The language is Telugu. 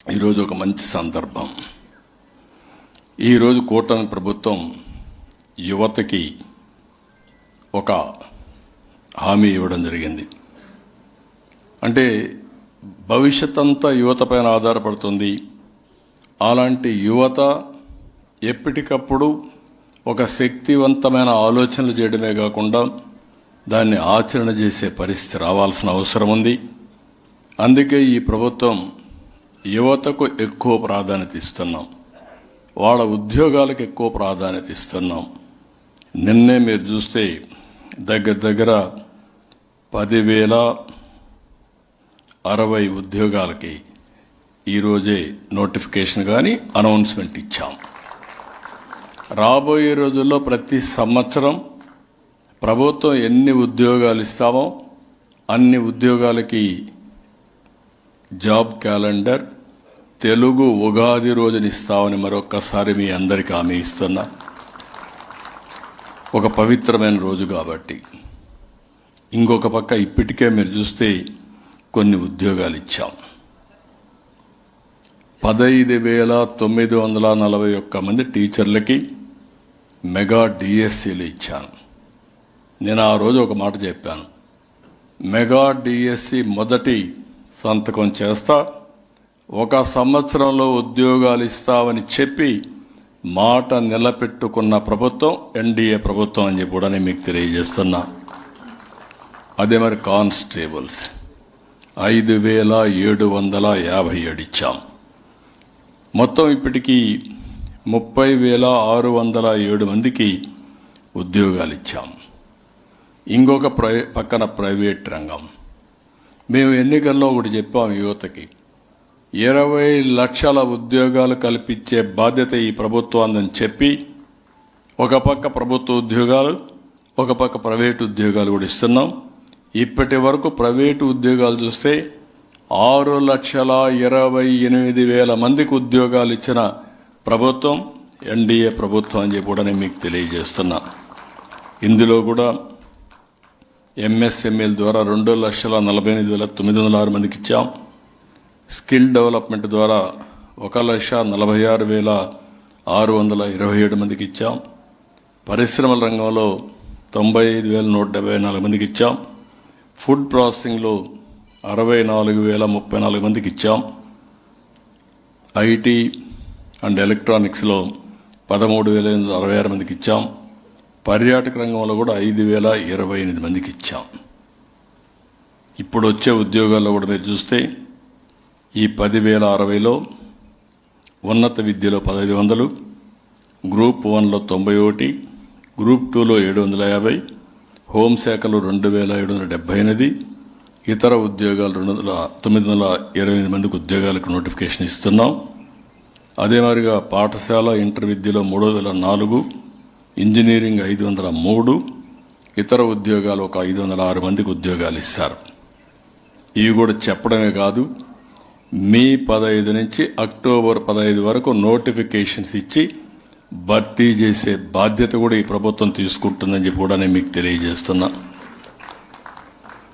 ఈరోజు ఒక మంచి సందర్భం. ఈరోజు కూటమి ప్రభుత్వం యువతకి ఒక హామీ ఇవ్వడం జరిగింది. అంటే భవిష్యత్ అంతా యువత పైన ఆధారపడుతుంది. అలాంటి యువత ఎప్పటికప్పుడు ఒక శక్తివంతమైన ఆలోచనలు చేయడమే కాకుండా దాన్ని ఆచరణ చేసే పరిస్థితి రావాల్సిన అవసరం ఉంది. అందుకే ఈ ప్రభుత్వం యువతకు ఎక్కువ ప్రాధాన్యత ఇస్తున్నాం, వాళ్ళ ఉద్యోగాలకు ఎక్కువ ప్రాధాన్యత ఇస్తున్నాం. నిన్నే మీరు చూస్తే దగ్గర 10,060 ఉద్యోగాలకి ఈరోజే నోటిఫికేషన్ కానీ అనౌన్స్మెంట్ ఇచ్చాం. రాబోయే రోజుల్లో ప్రతి సంవత్సరం ప్రభుత్వం ఎన్ని ఉద్యోగాలు ఇస్తామో అన్ని ఉద్యోగాలకి జాబ్ క్యాలెండర్ తెలుగు ఉగాది రోజున ఇస్తామని మరొక్కసారి మీ అందరికీ హామీ ఇస్తున్నా. ఒక పవిత్రమైన రోజు కాబట్టి. ఇంకొక పక్క ఇప్పటికే మీరు చూస్తే కొన్ని ఉద్యోగాలు ఇచ్చాం. 15,941 మంది టీచర్లకి మెగా డిఎస్సీలు ఇచ్చాను. నేను ఆ రోజు ఒక మాట చెప్పాను, మెగా డిఎస్సీ మొదటి సంతకం చేస్తా, ఒక సంవత్సరంలో ఉద్యోగాలు ఇస్తామని చెప్పి మాట నిలబెట్టుకున్న ప్రభుత్వం ఎన్డీఏ ప్రభుత్వం అని చెప్పి కూడా నేను మీకు తెలియజేస్తున్నా. అదే మరి కానిస్టేబుల్స్ 5,757 ఇచ్చాం. మొత్తం ఇప్పటికీ 30,607 మందికి ఉద్యోగాలు ఇచ్చాం. ఇంకొక పక్కన ప్రైవేట్ రంగం. మేము ఎన్నికల్లో ఒకటి చెప్పాం, యువతకి 20 లక్షల ఉద్యోగాలు కల్పించే బాధ్యత ఈ ప్రభుత్వాన్ని చెప్పి ఒక పక్క ప్రభుత్వ ఉద్యోగాలు, ఒక పక్క ప్రైవేటు ఉద్యోగాలు కూడా ఇస్తున్నాం. ఇప్పటి వరకు ప్రైవేటు ఉద్యోగాలు చూస్తే 6,28,000 మందికి ఉద్యోగాలు ఇచ్చిన ప్రభుత్వం ఎన్డీఏ ప్రభుత్వం అని చెప్పి కూడా నేను మీకు తెలియజేస్తున్నా. ఇందులో కూడా ఎంఎస్ఎంఈల ద్వారా 2,48,906 మందికి ఇచ్చాం. స్కిల్ డెవలప్మెంట్ ద్వారా 1,46,627 మందికి ఇచ్చాం. పరిశ్రమల రంగంలో 95,174 మందికి ఇచ్చాం. ఫుడ్ ప్రాసెసింగ్లో 64,034 మందికి ఇచ్చాం. ఐటీ అండ్ ఎలక్ట్రానిక్స్లో 13,066 మందికి ఇచ్చాం. పర్యాటక రంగంలో కూడా 5,028 మందికి ఇచ్చాం. ఇప్పుడు వచ్చే ఉద్యోగాల్లో కూడా మీరు చూస్తే ఈ 10,060లో ఉన్నత విద్యలో 1,500, గ్రూప్ 1లో 91, గ్రూప్ 2లో 750, హోంశాఖలో 2,778, ఇతర ఉద్యోగాలు 928 మందికి ఉద్యోగాలకు నోటిఫికేషన్ ఇస్తున్నాం. అదే మాదిరిగా పాఠశాల ఇంటర్ విద్యలో 3,004, ఇంజనీరింగ్ 503, ఇతర ఉద్యోగాలు ఒక 506 మందికి ఉద్యోగాలు ఇస్తారు. ఇవి కూడా చెప్పడమే కాదు, మే 15 నుంచి అక్టోబర్ 15 వరకు నోటిఫికేషన్స్ ఇచ్చి భర్తీ చేసే బాధ్యత కూడా ఈ ప్రభుత్వం తీసుకుంటుందని చెప్పి కూడా నేను మీకు తెలియజేస్తున్నా.